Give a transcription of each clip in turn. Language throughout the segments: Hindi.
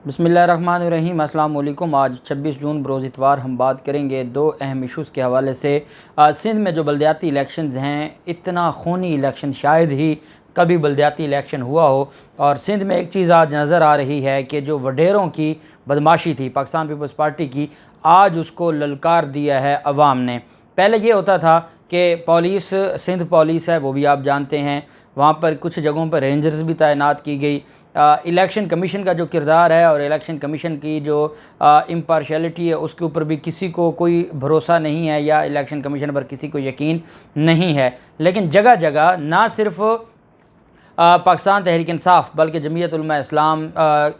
बिस्मिल्लाहिर्रहमानिर्रहीम। अस्सलाम वालेकुम। आज 26 जून बरोज़ इतवार हम बात करेंगे दो अहम इशूज़ के हवाले से। सिंध में जो बल्दियाती इलेक्शंस हैं, इतना खूनी इलेक्शन शायद ही कभी बल्दियाती इलेक्शन हुआ हो। और सिंध में एक चीज़ आज नज़र आ रही है कि जो वडेरों की बदमाशी थी पाकिस्तान पीपल्स पार्टी की, आज उसको ललकार दिया है अवाम ने। पहले ये होता था कि पुलिस, सिंध पुलिस है वो भी आप जानते हैं, वहाँ पर कुछ जगहों पर रेंजर्स भी तैनात की गई। इलेक्शन कमीशन का जो किरदार है और इलेक्शन कमीशन की जो इम्पार्शियलिटी है, उसके ऊपर भी किसी को कोई भरोसा नहीं है या इलेक्शन कमीशन पर किसी को यकीन नहीं है। लेकिन जगह जगह ना सिर्फ पाकिस्तान तहरीक इंसाफ बल्कि जमीयत उलमा इस्लाम,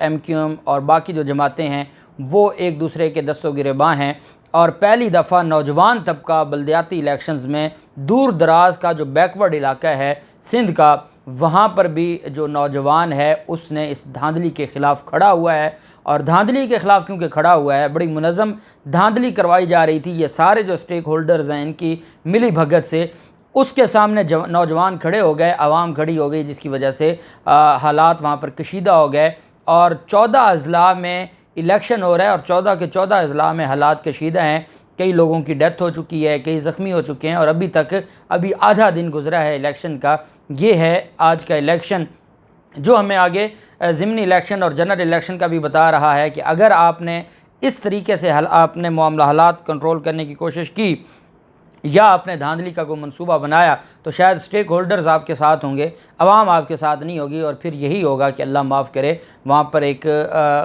MQM और बाकी जो जमातें हैं वो एक दूसरे के दस्तों गिरेबां हैं। और पहली दफ़ा नौजवान तबका बल्दियाती इलेक्शंस में दूर दराज का जो बैकवर्ड इलाका है सिंध का, वहाँ पर भी जो नौजवान है उसने इस धांधली के ख़िलाफ़ खड़ा हुआ है। और धांधली के ख़िलाफ़ क्योंकि खड़ा हुआ है, बड़ी मुनज़्ज़म धांधली करवाई जा रही थी, ये सारे जो स्टेक होल्डर्स हैं इनकी मिली भगत से, उसके सामने नौजवान खड़े हो गए, आवाम खड़ी हो गई, जिसकी वजह से हालात वहाँ पर कशीदा हो गए। और 14 अज़ला में इलेक्शन हो रहा है और 14 के 14 अज़ला में हालात कशीदा हैं। कई लोगों की डेथ हो चुकी है, कई ज़ख्मी हो चुके हैं और अभी आधा दिन गुजरा है इलेक्शन का। ये है आज का इलेक्शन जो हमें आगे ज़िमनी इलेक्शन और जनरल इलेक्शन का भी बता रहा है कि अगर आपने इस तरीके से आपने मामला हालात कंट्रोल करने की कोशिश की या आपने धांधली का कोई मंसूबा बनाया तो शायद स्टेक होल्डर्स आपके साथ होंगे, अवाम आपके साथ नहीं होगी। और फिर यही होगा कि अल्लाह माफ़ करे, वहाँ पर एक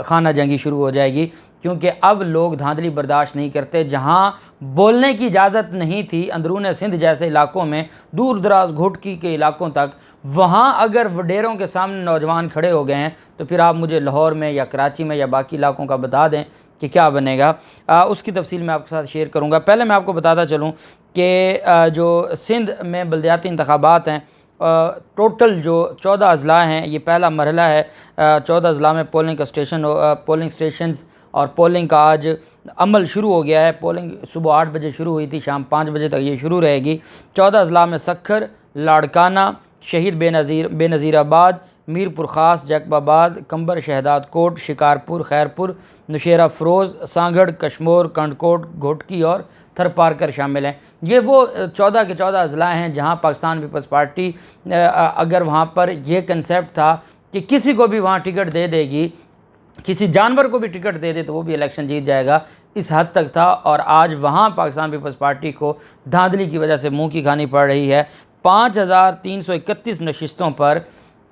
खाना जंगी शुरू हो जाएगी, क्योंकि अब लोग धांधली बर्दाश्त नहीं करते। जहाँ बोलने की इजाज़त नहीं थी अंदरून सिंध जैसे इलाकों में, दूर दराज घोटकी के इलाकों तक, वहाँ अगर वडेरों के सामने नौजवान खड़े हो गए हैं तो फिर आप मुझे लाहौर में या कराची में या बाकी इलाकों का बता दें कि क्या बनेगा। उसकी तफसील मैं आपके साथ शेयर करूँगा। पहले मैं आपको बताता चलूँ कि जो सिंध में बल्दियाती इंतखाबात हैं, टोटल जो 14 अज़ला हैं, ये पहला मरहला है। 14 अज़ला में पोलिंग स्टेशंस और पोलिंग का आज अमल शुरू हो गया है। पोलिंग सुबह 8 बजे शुरू हुई थी, शाम 5 बजे तक ये शुरू रहेगी। 14 अज़ला में सक्खर, लाड़काना, शहीद बेनज़ीराबाद, मीरपुर ख़ास, जैकबाबाद, कंबर शहदाद कोट, शिकारपुर, खैरपुर, नौशेरा फ़रोज़, सांगड़, कशमोर, कंडकोट, घोटकी और थरपारकर शामिल हैं। ये वो 14 के 14 अज़ला हैं जहाँ पाकिस्तान पीपल्स पार्टी अगर वहाँ पर यह कंसेप्ट था कि किसी को भी वहाँ टिकट दे देगी, किसी जानवर को भी टिकट दे दे तो वो भी इलेक्शन जीत जाएगा, इस हद तक था। और आज वहाँ पाकिस्तान पीपल्स पार्टी को धांधली की वजह से मुँह की खानी पड़ रही है। 5331 नशिस्तों पर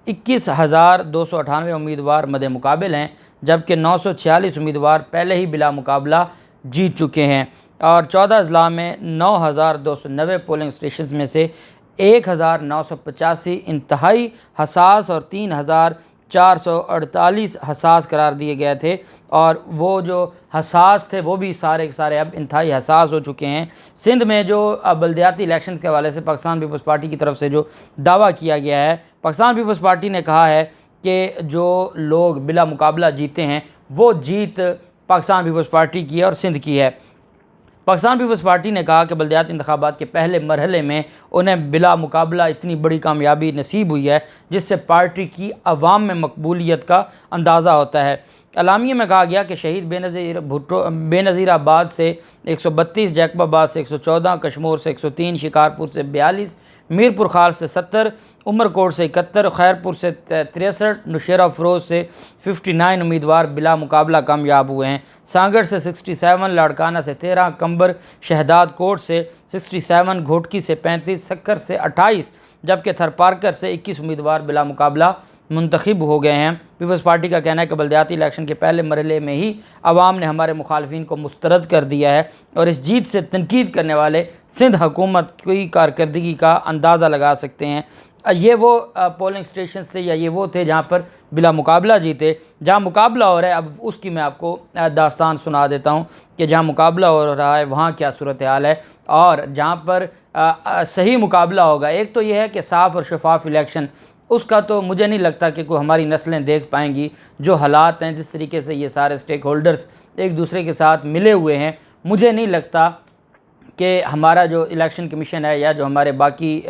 21,298 उम्मीदवार मद्दे मुकाबिल हैं, जबकि 946 उम्मीदवार पहले ही बिला मुकाबला जीत चुके हैं। और 14 अज़ला में 9,290 पोलिंग स्टेशन में से 1,985 इंतहाई हसास और 3,448 हसास करार दिए गए थे। और वो जो हसास थे वो भी सारे के सारे अब इंतहाई हसास हो चुके हैं। सिंध में जो बल्दियाती इलेक्शन के हवाले से पाकिस्तान पीपल्स पार्टी की तरफ से जो दावा किया गया है, पाकिस्तान पीपल्स पार्टी ने कहा है कि जो लोग बिला मुकाबला जीते हैं वो जीत पाकिस्तान पीपल्स पार्टी की है और सिंध की है। पाकिस्तान पीपल्स पार्टी ने कहा कि बल्दियाती इंतखाबात के पहले मरहले में उन्हें बिला मुकाबला इतनी बड़ी कामयाबी नसीब हुई है जिससे पार्टी की अवाम में मकबूलियत का अंदाज़ा होता है। अलामिया में कहा गया कि शहीद बेनज़ीराबाद से 132, जैकबाबाद से 114, कशमोर से 103, शिकारपुर से 42, मीरपुर खास से 70, उमरकोट से 71, खैरपुर से 63, नौशेरा फ़रोज़ से 59 उम्मीदवार बिला मुकाबला कामयाब हुए हैं। सांगड़ से 67, लाड़काना से 13, कंबर शहदाद कोट से 67, घोटकी से 35, सक्कर से 28, जबकि थरपारकर से 21 उम्मीदवार बिला मुकाबला मुंतखब हो गए हैं। पीपल्स पार्टी का कहना है कि बल्दियाती इलेक्शन के पहले मरहले में ही अवाम ने हमारे मुखालफिन को मुस्तरद कर दिया है और इस जीत से तनकीद करने वाले सिंध हुकूमत की कारकर्दगी का अंदाज़ा लगा सकते हैं। ये वो पोलिंग स्टेशन थे या ये वो थे जहाँ पर बिला मुकाबला जीते। जहाँ मुकाबला हो रहा है अब उसकी मैं आपको दास्तान सुना देता हूँ कि जहाँ मुकाबला हो रहा है वहाँ क्या सूरत हाल है और जहाँ पर सही मुकाबला होगा। एक तो ये है कि साफ़ और शफाफ इलेक्शन, उसका तो मुझे नहीं लगता कि कोई हमारी नस्लें देख पाएंगी। जो हालात हैं, जिस तरीके से ये सारे स्टेक होल्डर्स एक दूसरे के साथ मिले हुए हैं, मुझे नहीं लगता कि हमारा जो इलेक्शन कमीशन है या जो हमारे बाकी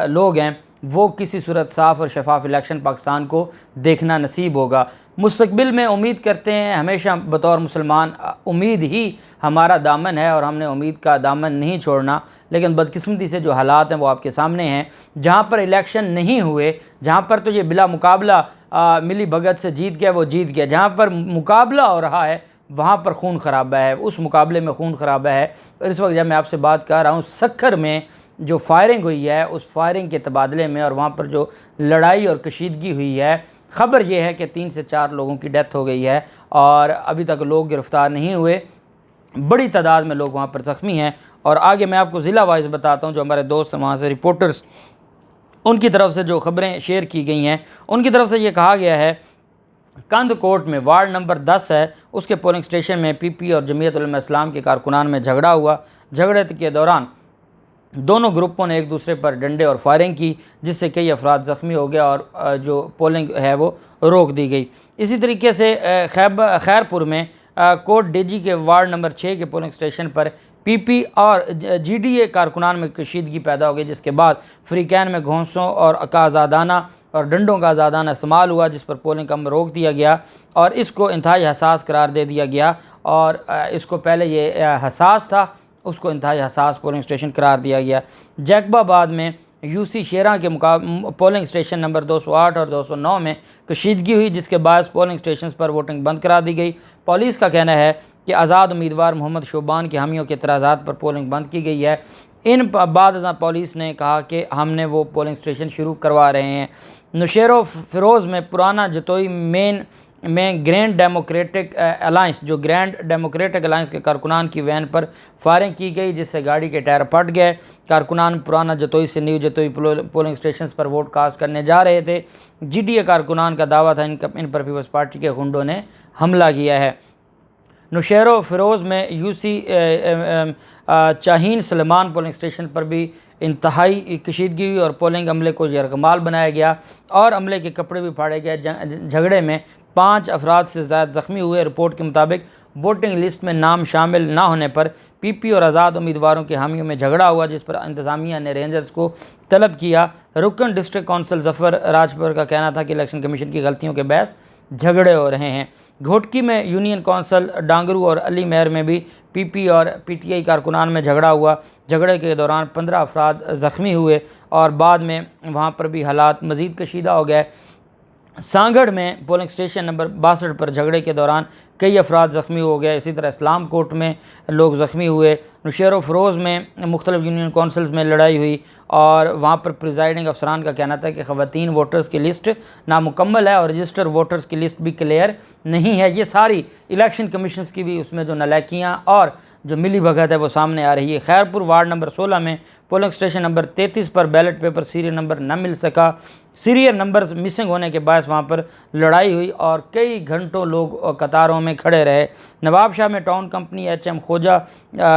लोग हैं वो किसी सूरत साफ़ और शफाफ इलेक्शन पाकिस्तान को देखना नसीब होगा। मुस्तकबिल में उम्मीद करते हैं, हमेशा बतौर मुसलमान उम्मीद ही हमारा दामन है और हमने उम्मीद का दामन नहीं छोड़ना, लेकिन बदकिस्मती से जो हालात हैं वो आपके सामने हैं। जहाँ पर इलेक्शन नहीं हुए, जहाँ पर तो ये बिला मुकाबला मिली भगत से जीत गया वो जीत गया, जहाँ पर मुकाबला हो रहा है वहाँ पर खून खराबा है, उस मुकाबले में खून खराबा है। और इस वक्त जब मैं आपसे बात कर रहा हूँ, सक्खर में जो फायरिंग हुई है उस फायरिंग के तबादले में और वहाँ पर जो लड़ाई और कशीदगी हुई है, ख़बर यह है कि 3 से 4 लोगों की डेथ हो गई है और अभी तक लोग गिरफ़्तार नहीं हुए। बड़ी तादाद में लोग वहाँ पर ज़ख्मी हैं। और आगे मैं आपको ज़िला वाइज बताता हूँ, जो हमारे दोस्त हैं वहाँ से रिपोर्टर्स, उनकी तरफ से जो ख़बरें शेयर की गई हैं, उनकी तरफ से ये कहा गया है कंध कोट में वार्ड नंबर 10 है, उसके पोलिंग स्टेशन में पीपी और जमीयत उलमा इस्लाम के कारकुनान में झगड़ा हुआ। झगड़े के दौरान दोनों ग्रुपों ने एक दूसरे पर डंडे और फायरिंग की, जिससे कई अफराद ज़ख्मी हो गया और जो पोलिंग है वो रोक दी गई। इसी तरीके से खैरपुर में कोट डेजी के वार्ड नंबर 6 के पोलिंग स्टेशन पर पीपी और जीडीए कारकुनान में कशीदगी पैदा हो गई, जिसके बाद फ्रीकैन में घोंसों और का आज़ादाना और डंडों का आज़ादाना इस्तेमाल हुआ, जिस पर पोलिंग का अमल रोक दिया गया और इसको इंतहाई हसास करार दे दिया गया। और इसको पहले ये हसास था, उसको इंतहाई हसास पोलिंग स्टेशन करार दिया गया। जैकबाबाद में यूसी शेरा के पोलिंग स्टेशन नंबर 208 और 209 में कशीदगी हुई, जिसके बाद पोलिंग स्टेशन पर वोटिंग बंद करा दी गई। पुलिस का कहना है कि आज़ाद उम्मीदवार मोहम्मद शोबान के हामियों के एतराज़ात पर पोलिंग बंद की गई है। इन बाद पुलिस ने कहा कि हमने वो पोलिंग स्टेशन शुरू करवा रहे हैं। नौशेरो फ़िरोज़ में पुराना जतोई में ग्रैंड डेमोक्रेटिक अलायंस के कारकुनान की वैन पर फायरिंग की गई, जिससे गाड़ी के टायर फट गए। कारकुनान पुराना जतोई से न्यू जतोई पोलिंग स्टेशन पर वोट कास्ट करने जा रहे थे। जीडीए कारकुनान का दावा था इन पर पीपल्स पार्टी के गुंडों ने हमला किया है। नौशेरो फ़िरोज़ में यूसी चाहीन सलेमान पोलिंग स्टेशन पर भी इंतहाई कशीदगी हुई और पोलिंग अमले को यरगमाल बनाया गया और अमले के कपड़े भी फाड़े गए। झगड़े में 5 अफराद से ज़्यादा ज़ख्मी हुए। रिपोर्ट के मुताबिक वोटिंग लिस्ट में नाम शामिल ना होने पर पीपी और आज़ाद उम्मीदवारों के हामियों में झगड़ा हुआ, जिस पर इंतज़ामिया ने रेंजर्स को तलब किया। रुकन डिस्ट्रिक्ट कौंसिल ज़फ़र राजपुर का कहना था कि इलेक्शन कमीशन की गलतियों के बहस झगड़े हो रहे हैं। घोटकी में यूनियन कौंसिल डांगरू और अली महर में भी पीपी और पीटीआई कारकुनान में झगड़ा हुआ। झगड़े के दौरान 15 अफराद ज़ख्मी हुए और बाद में वहाँ पर भी हालात मज़ीद कशीदा हो गए। सांगड़ में पोलिंग स्टेशन नंबर 62 पर झगड़े के दौरान कई अफराद ज़ख्मी हो गए। इसी तरह इस्लाम कोट में लोग ज़ख्मी हुए। नौशेरो फ़िरोज़ में मुख्तलिफ़ यूनियन कौंसिल्स में लड़ाई हुई और वहाँ पर प्रिजाइडिंग अफसरान का कहना था कि ख़वातीन वोटर्स की लिस्ट नामुकम्मल है और रजिस्टर वोटर्स की लिस्ट भी क्लियर नहीं है। ये सारी इलेक्शन कमीशन की भी उसमें जो नालायकियाँ और जो मिली भगत है वो सामने आ रही है। खैरपुर वार्ड नंबर 16 में पोलिंग स्टेशन नंबर 33 पर बैलेट पेपर सीरियल नंबर न मिल सका। सीरियल नंबर्स मिसिंग होने के बाद वहाँ पर लड़ाई हुई और कई घंटों लोग कतारों में खड़े रहे। नवाबशाह में टाउन कंपनी HM खोजा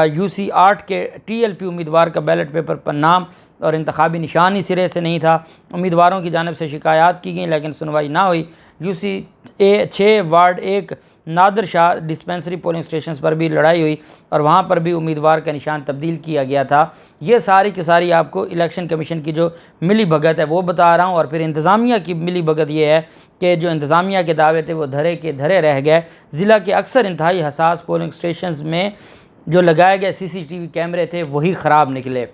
UC 8 के TLP उम्मीदवार का बैलेट पेपर पर नाम और इंतखाबी निशान ही सिरे से नहीं था। उम्मीदवारों की जानिब से शिकायत की गई लेकिन सुनवाई ना हुई। UC 6 ward 1 Nadir Shah dispensary polling station पर भी लड़ाई हुई और वहाँ पर भी उम्मीदवार का निशान तब्दील किया गया था। ये सारी की सारी आपको इलेक्शन कमीशन की जो मिली भगत है वो बता रहा हूँ। और फिर इंतज़ामिया की मिली भगत ये है कि जो इंतज़ामिया के दावे थे वो धरे के धरे रह गए। ज़िला के अक्सर इंतहाई हसास पोलिंग स्टेशन में जो लगाए गए CCTV कैमरे थे वही ख़राब निकले।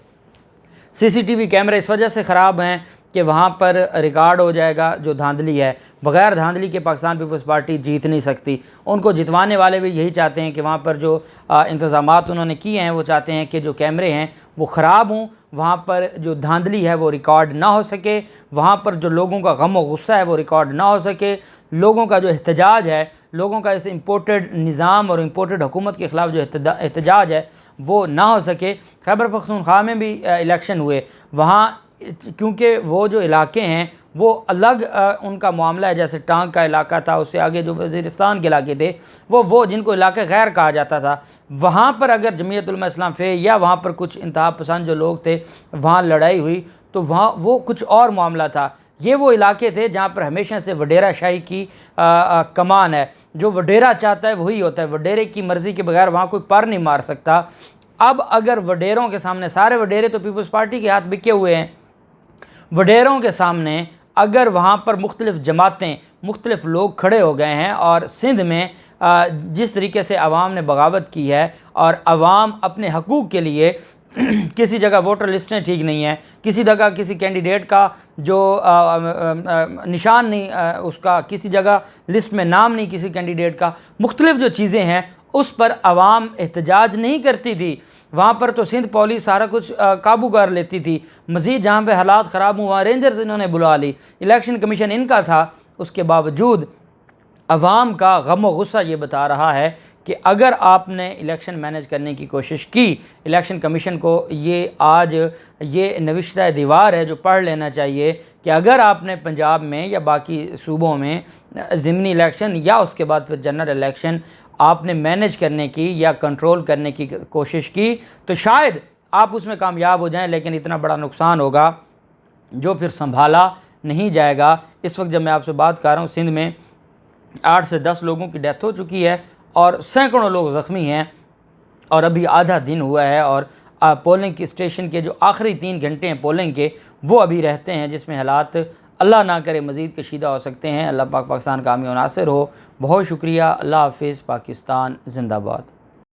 CCTV कैमरे इस वजह से ख़राब हैं कि वहाँ पर रिकॉर्ड हो जाएगा जो धांधली है। बग़ैर धांधली के पाकिस्तान पीपल्स पार्टी जीत नहीं सकती। उनको जितवाने वाले भी यही चाहते हैं कि वहाँ पर जो इंतज़ामात उन्होंने किए हैं वो चाहते हैं कि जो कैमरे हैं वो ख़राब हों, वहाँ पर जो धांधली है वो रिकॉर्ड ना हो सके, वहाँ पर जो लोगों का गम और गुस्सा है वो रिकॉर्ड ना हो सके, लोगों का जो एहतजाज है, लोगों का इस इम्पोर्टेड निज़ाम और इम्पोर्टेड हुकूमत के ख़िलाफ़ जो एहतजाज है वो ना हो सके। खैबर पख्तूनख्वा में भी इलेक्शन हुए, वहाँ क्योंकि वो जो इलाके हैं वो अलग उनका मामला है। जैसे टांग का इलाका था, उससे आगे जो वज़ीरिस्तान के इलाके थे वो जिनको इलाके गैर कहा जाता था, वहाँ पर अगर जमीयत उलमा इस्लाम फे या वहाँ पर कुछ इंतहा पसंद जो लोग थे वहाँ लड़ाई हुई तो वहाँ वो कुछ और मामला था। ये वो इलाके थे जहाँ पर हमेशा से वडेरा शाही की कमान है। जो वडेरा चाहता है वही होता है, वडेरे की मर्ज़ी के बगैर वहाँ कोई पर नहीं मार सकता। अब अगर वडेरों के सामने, सारे वडेरे तो पीपल्स पार्टी के हाथ बिके हुए हैं, वडेरों के सामने अगर वहाँ पर मुख्तलिफ़ जमातें, मुख्तलिफ़ लोग खड़े हो गए हैं और सिंध में जिस तरीके से आवाम ने बगावत की है और आवाम अपने हकूक़ के लिए किसी जगह वोटर लिस्टें ठीक नहीं हैं, किसी जगह किसी कैंडिडेट का जो निशान नहीं, उसका किसी जगह लिस्ट में नाम नहीं किसी कैंडिडेट का, मुख्तलिफ़ जो चीज़ें हैं उस पर आवाम एहतजाज नहीं करती थी। वहाँ पर तो सिंध पुलिस सारा कुछ काबू कर लेती थी। मज़ीद जहाँ पे हालात ख़राब हुआ रेंजर्स इन्होंने बुला ली, इलेक्शन कमीशन इनका था, उसके बावजूद अवाम का गम व गुस्सा ये बता रहा है कि अगर आपने इलेक्शन मैनेज करने की कोशिश की, इलेक्शन कमीशन को ये आज ये नविश्ता दीवार है जो पढ़ लेना चाहिए कि अगर आपने पंजाब में या बाकी सूबों में ज़िमनी इलेक्शन या उसके बाद फिर जनरल इलेक्शन आपने मैनेज करने की या कंट्रोल करने की कोशिश की तो शायद आप उसमें कामयाब हो जाएं, लेकिन इतना बड़ा नुकसान होगा जो फिर संभाला नहीं जाएगा। इस वक्त जब मैं आपसे बात कर रहा हूँ सिंध में 8 से 10 लोगों की डेथ हो चुकी है और सैकड़ों लोग ज़ख्मी हैं और अभी आधा दिन हुआ है और पोलिंग की स्टेशन के जो आखिरी 3 घंटे हैं पोलिंग के वो अभी रहते हैं, जिसमें हालात अल्लाह ना करे मज़ीद कशीदा हो सकते हैं। अल्लाह पाक पाकिस्तान कामयाब नासिर हो। बहुत शुक्रिया। अल्लाह हाफ़िज़। पाकिस्तान ज़िंदाबाद।